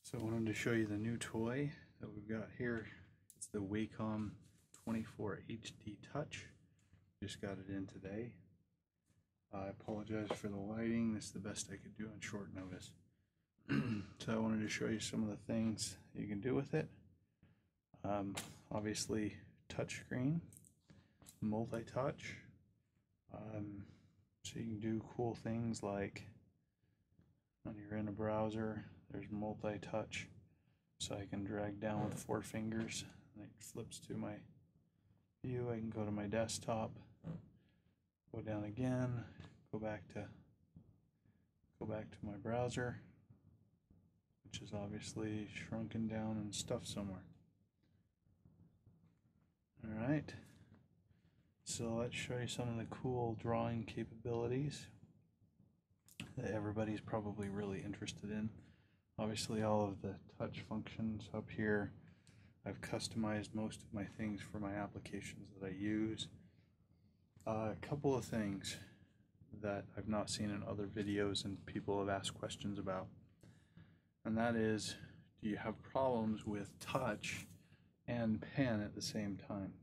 So I wanted to show you the new toy that we've got here. It's the Wacom 24HD Touch. Just got it in today. I apologize for the lighting. This is the best I could do on short notice. So I wanted to show you some of the things you can do with it. Obviously touchscreen, multi-touch. So you can do cool things like when you're in a browser, there's multi-touch. So I can drag down with 4 fingers and it flips to my view. I can go to my desktop, go down again, go back to my browser, which is obviously shrunken down and stuffed somewhere. Alright, so let's show you some of the cool drawing capabilities that everybody's probably really interested in. Obviously all of the touch functions up here. I've customized most of my things for my applications that I use. A couple of things that I've not seen in other videos and people have asked questions about, and that is, do you have problems with touch and pen at the same time?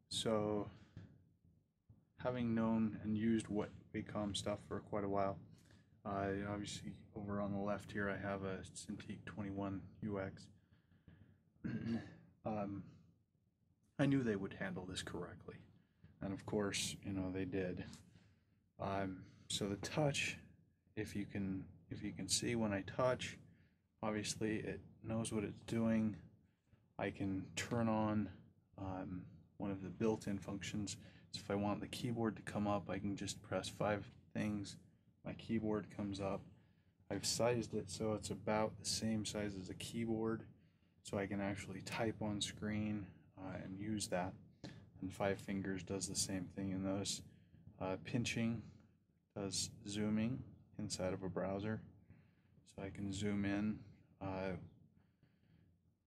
So having known and used Wacom stuff for quite a while, obviously over on the left here I have a Cintiq 24HD. I knew they would handle this correctly, and of course, you know, they did. So the touch, if you can see when I touch, obviously it knows what it's doing. I can turn on one of the built-in functions. So if I want the keyboard to come up, I can just press 5 things, my keyboard comes up. I've sized it so it's about the same size as a keyboard, so I can actually type on screen and use that. And 5 fingers does the same thing. And notice pinching does zooming inside of a browser, so I can zoom in.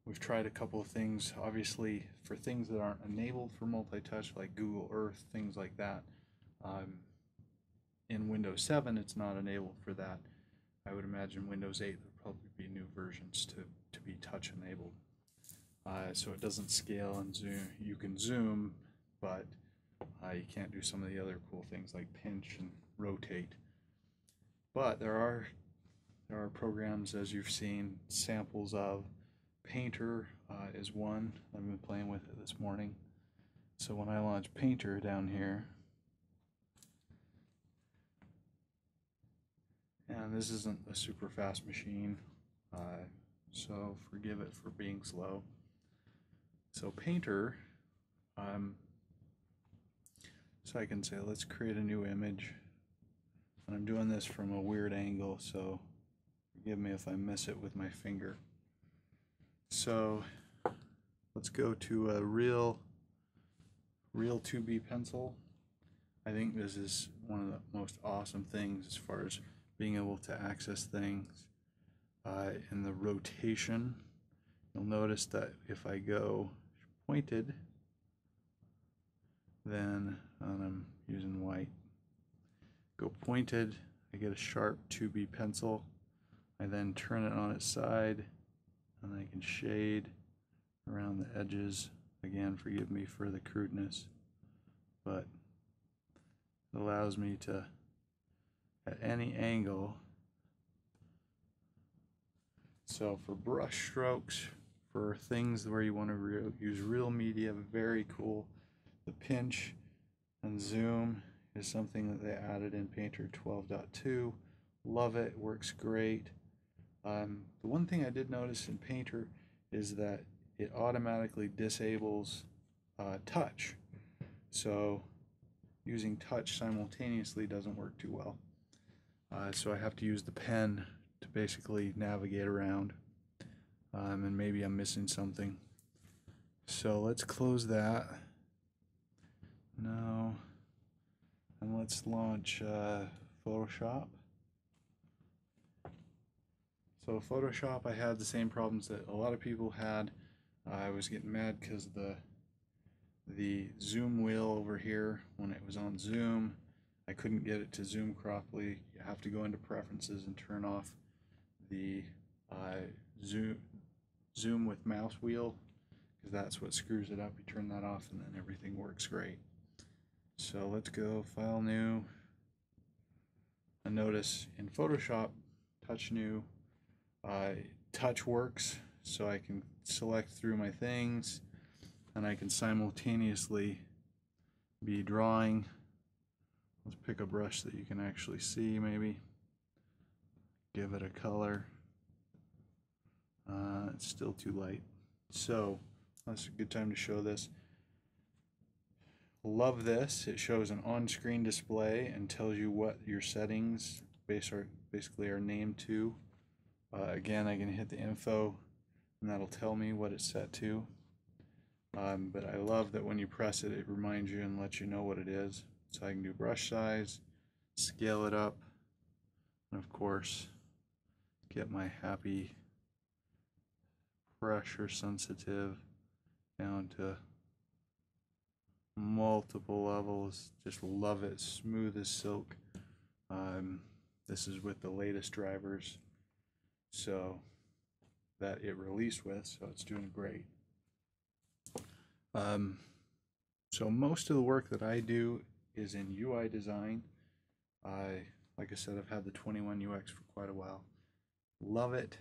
We've tried a couple of things, obviously for things that aren't enabled for multi-touch, like Google Earth, things like that. In Windows 7 it's not enabled for that. I would imagine Windows 8 there'll probably be new versions to be touch enabled. So it doesn't scale and zoom. You can zoom, but you can't do some of the other cool things like pinch and rotate. But there are programs, as you've seen samples of. Painter is one. I've been playing with it this morning. So when I launch Painter down here, and this isn't a super fast machine, so forgive it for being slow. So Painter, so I can say let's create a new image, and I'm doing this from a weird angle, so forgive me if I miss it with my finger. So let's go to a real 2B pencil. I think this is one of the most awesome things as far as being able to access things. In the rotation, you'll notice that if I go pointed, then, and I'm using white, go pointed, I get a sharp 2B pencil. I then turn it on its side, and I can shade around the edges. Again, forgive me for the crudeness, but it allows me to, at any angle. So for brush strokes, for things where you want to use real media, very cool. The pinch and zoom is something that they added in Painter 12.2. Love it, works great. The one thing I did notice in Painter is that it automatically disables touch. So using touch simultaneously doesn't work too well. So I have to use the pen to basically navigate around, and maybe I'm missing something. So let's close that. No. And let's launch Photoshop. So Photoshop, I had the same problems that a lot of people had. I was getting mad because the zoom wheel over here, when it was on zoom, I couldn't get it to zoom properly. You have to go into preferences and turn off the zoom with mouse wheel, because that's what screws it up. You turn that off and then everything works great. So let's go File, New. And notice in Photoshop, Touch New, Touch works, so I can select through my things and I can simultaneously be drawing. Let's pick a brush that you can actually see, maybe. Give it a color. It's still too light. So that's a good time to show this. Love this. It shows an on-screen display and tells you what your settings basically are named to. Again, I can hit the info and that'll tell me what it's set to. But I love that when you press it, it reminds you and lets you know what it is. So I can do brush size, scale it up, and of course, get my happy pressure sensitive down to multiple levels. Just love it, smooth as silk. This is with the latest drivers, so that it released with, so it's doing great. So most of the work that I do is in UI design. Like I said, I've had the 21UX for quite a while. Love it.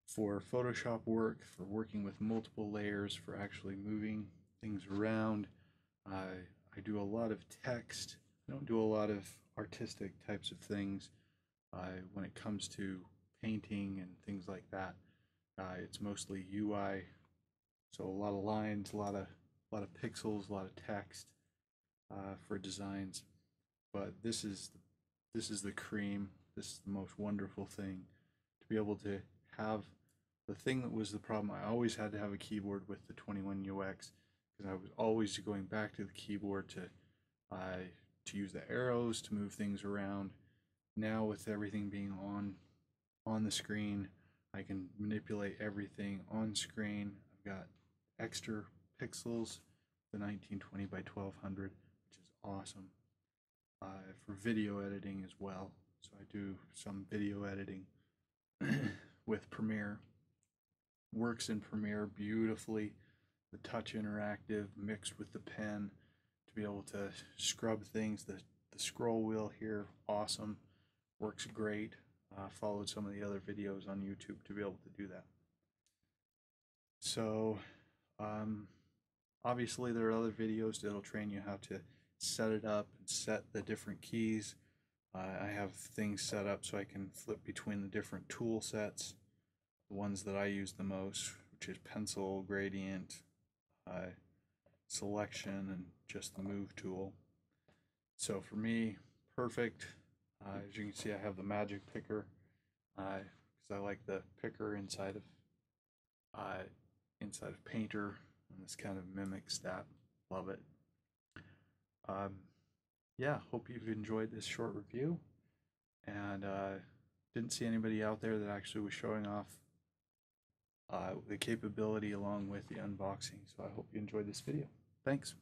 For Photoshop work, for working with multiple layers, for actually moving things around. I do a lot of text. I don't do a lot of artistic types of things when it comes to painting and things like that. It's mostly UI, so a lot of lines, a lot of pixels, a lot of text for designs. But this is the cream. This is the most wonderful thing, to be able to have the thing that was the problem. I always had to have a keyboard with the 21UX because I was always going back to the keyboard to use the arrows to move things around. Now with everything being on the screen, I can manipulate everything on screen. I've got extra pixels, the 1920 by 1200, which is awesome. For video editing as well. So I do some video editing with Premiere. Works in Premiere beautifully. The touch interactive mixed with the pen to be able to scrub things. The scroll wheel here, awesome. Works great. Followed some of the other videos on YouTube to be able to do that. So obviously there are other videos that'll train you how to set it up and set the different keys. I have things set up so I can flip between the different tool sets. The ones that I use the most, which is pencil, gradient, selection, and just the move tool. So for me, perfect. As you can see, I have the magic picker because I like the picker inside of Painter, and this kind of mimics that. Love it. Yeah, hope you've enjoyed this short review, and didn't see anybody out there that actually was showing off the capability along with the unboxing, so I hope you enjoyed this video. Thanks.